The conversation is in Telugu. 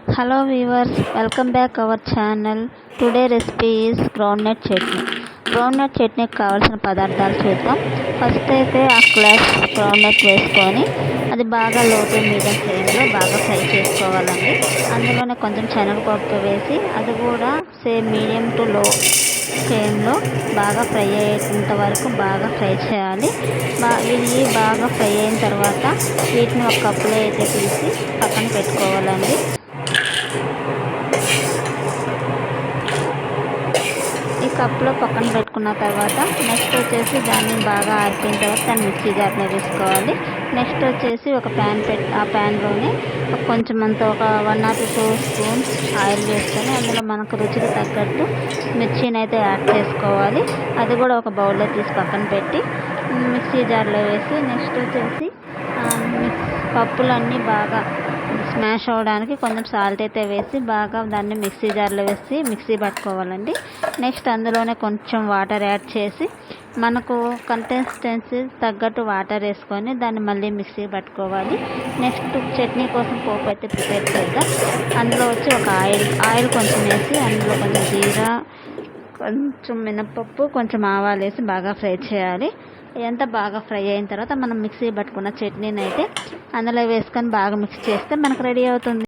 Hello viewers, welcome back our channel. Today recipe is groundnut chutney. Groundnut చట్నీకి కావాల్సిన పదార్థాలు చూద్దాం. ఫస్ట్ అయితే హాఫ్ గ్లాస్ గ్రౌండ్నట్ వేసుకొని అది బాగా లో టు మీడియం ఫ్లేమ్లో బాగా ఫ్రై చేసుకోవాలండి. అందులోనే కొంచెం శనగపప్పు వేసి అది కూడా సేమ్ మీడియం టు లో ఫ్లేమ్లో బాగా ఫ్రై అయ్యేంత వరకు బాగా ఫ్రై చేయాలి. ఇవి బాగా ఫ్రై అయిన తర్వాత వీటిని ఒక కప్పులో అయితే తీసి పక్కన పెట్టుకోవాలండి. ఈ కప్లో పక్కన పెట్టుకున్న తర్వాత నెక్స్ట్ వచ్చేసి దాన్ని బాగా ఆరిపోయిన తర్వాత దాన్ని మిక్సీ జార్లో వేసుకోవాలి. నెక్స్ట్ వచ్చేసి ఒక ప్యాన్ ఆ ప్యాన్లోనే కొంచెం అంత ఒక 1 or 2 స్పూన్స్ ఆయిల్ వేసుకొని అందులో మనకు రుచికి తగ్గట్టు మిర్చిని అయితే యాడ్ చేసుకోవాలి. అది కూడా ఒక బౌల్లో తీసి పక్కన పెట్టి మిక్సీ జార్లో వేసి నెక్స్ట్ వచ్చేసి పప్పులన్నీ బాగా స్మాష్ అవ్వడానికి కొంచెం సాల్ట్ అయితే వేసి బాగా దాన్ని మిక్సీ జార్లో వేసి మిక్సీ పట్టుకోవాలండి. నెక్స్ట్ అందులోనే కొంచెం వాటర్ యాడ్ చేసి మనకు కన్సిస్టెన్సీ తగ్గట్టు వాటర్ వేసుకొని దాన్ని మళ్ళీ మిక్సీ పట్టుకోవాలి. నెక్స్ట్ చట్నీ కోసం పోపు అయితే ప్రిపేర్ చేద్దాం. అందులో వచ్చి ఒక ఆయిల్ కొంచెం వేసి అందులో కొంచెం జీరా, కొంచెం మినపప్పు, కొంచెం ఆవాలు వేసి బాగా ఫ్రై చేయాలి. ఇదంతా బాగా ఫ్రై అయిన తర్వాత మనం మిక్సీ పట్టుకున్న చట్నీని అయితే అందులో వేసుకొని బాగా మిక్స్ చేస్తే మనకు రెడీ అవుతుంది.